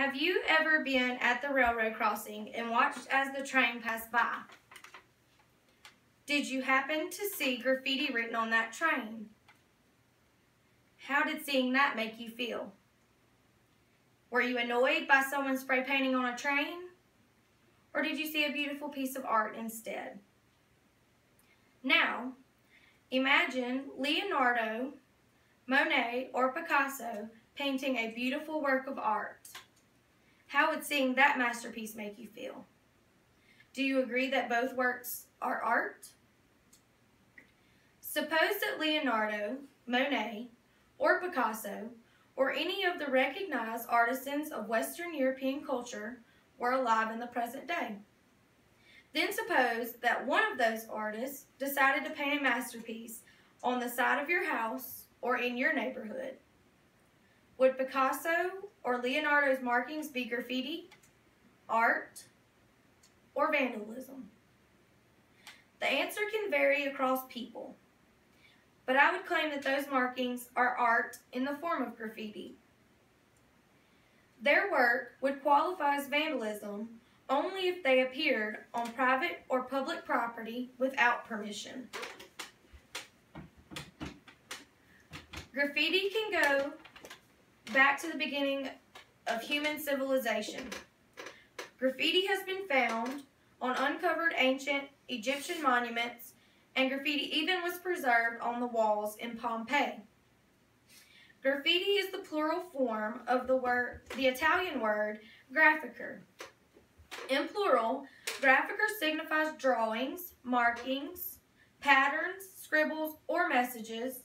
Have you ever been at the railroad crossing and watched as the train passed by? Did you happen to see graffiti written on that train? How did seeing that make you feel? Were you annoyed by someone spray painting on a train? Or did you see a beautiful piece of art instead? Now, imagine Leonardo, Monet, or Picasso painting a beautiful work of art. How would seeing that masterpiece make you feel? Do you agree that both works are art? Suppose that Leonardo, Monet, or Picasso, or any of the recognized artisans of Western European culture were alive in the present day. Then suppose that one of those artists decided to paint a masterpiece on the side of your house or in your neighborhood. Would Picasso or Leonardo's markings be graffiti, art, or vandalism? The answer can vary across people, but I would claim that those markings are art in the form of graffiti. Their work would qualify as vandalism only if they appeared on private or public property without permission. Graffiti can go back to the beginning of human civilization. Graffiti has been found on uncovered ancient Egyptian monuments, and graffiti even was preserved on the walls in Pompeii. Graffiti is the plural form of the Italian word grafficer. In plural, grafficer signifies drawings, markings, patterns, scribbles, or messages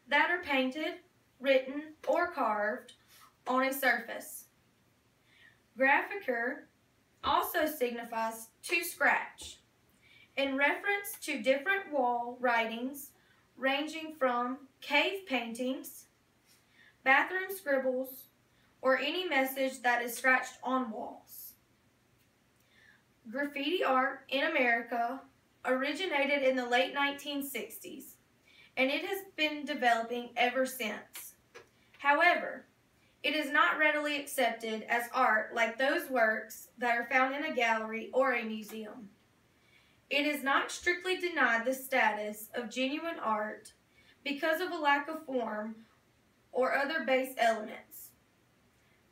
that are painted, written, or carved on a surface. Grafficer also signifies to scratch, in reference to different wall writings ranging from cave paintings, bathroom scribbles, or any message that is scratched on walls. Graffiti art in America originated in the late 1960s, and it has been developing ever since. However, it is not readily accepted as art like those works that are found in a gallery or a museum. It is not strictly denied the status of genuine art because of a lack of form or other base elements.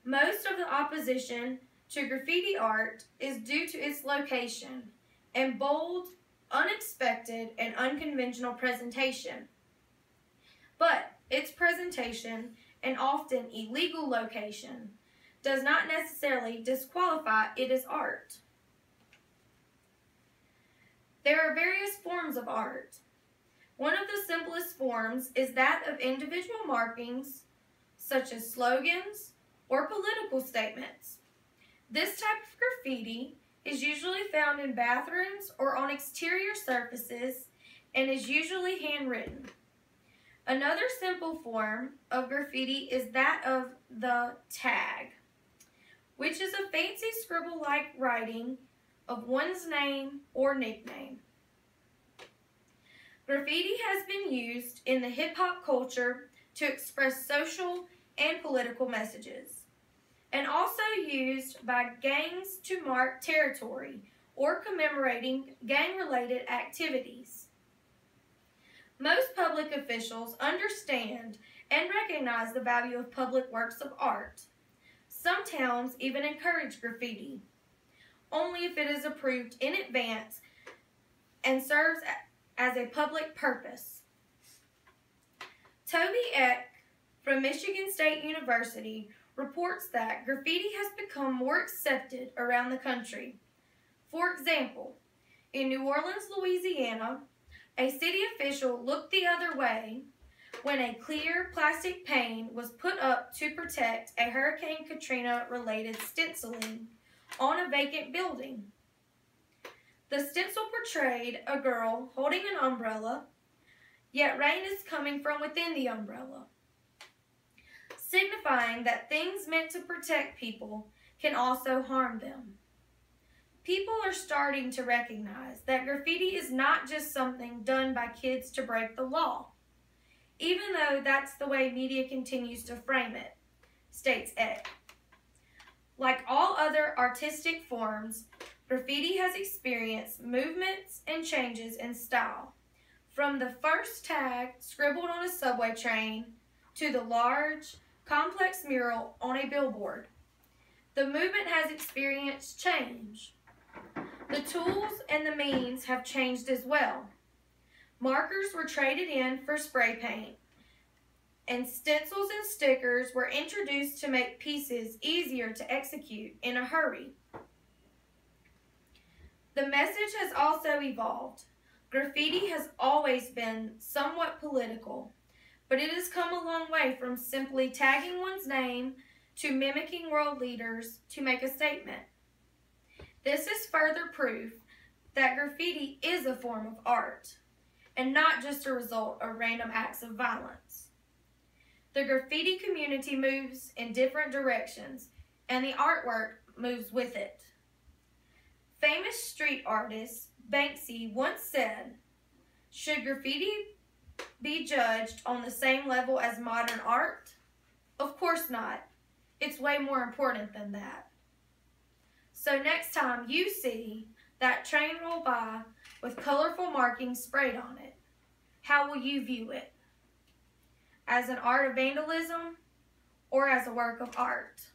Most of the opposition to graffiti art is due to its location and bold, unexpected, and unconventional presentation. But its presentation and often illegal location does not necessarily disqualify it as art. There are various forms of art. One of the simplest forms is that of individual markings, such as slogans or political statements. This type of graffiti is usually found in bathrooms or on exterior surfaces and is usually handwritten. Another simple form of graffiti is that of the tag, which is a fancy scribble-like writing of one's name or nickname. Graffiti has been used in the hip-hop culture to express social and political messages, and also used by gangs to mark territory or commemorating gang-related activities. Most public officials understand and recognize the value of public works of art. Some towns even encourage graffiti, only if it is approved in advance and serves as a public purpose. Toby Eck from Michigan State University reports that graffiti has become more accepted around the country. For example, in New Orleans, Louisiana, a city official looked the other way when a clear plastic pane was put up to protect a Hurricane Katrina-related stenciling on a vacant building. The stencil portrayed a girl holding an umbrella, yet rain is coming from within the umbrella, signifying that things meant to protect people can also harm them. People are starting to recognize that graffiti is not just something done by kids to break the law, even though that's the way media continues to frame it, states Eck. Like other artistic forms, graffiti has experienced movements and changes in style. From the first tag scribbled on a subway train to the large, complex mural on a billboard, the movement has experienced change. The tools and the means have changed as well. Markers were traded in for spray paint, and stencils and stickers were introduced to make pieces easier to execute in a hurry. The message has also evolved. Graffiti has always been somewhat political, but it has come a long way from simply tagging one's name to mimicking world leaders to make a statement. This is further proof that graffiti is a form of art and not just a result of random acts of violence. The graffiti community moves in different directions, and the artwork moves with it. Famous street artist Banksy once said, "Should graffiti be judged on the same level as modern art? Of course not. It's way more important than that." So next time you see that train roll by with colorful markings sprayed on it, how will you view it? As an art of vandalism or as a work of art?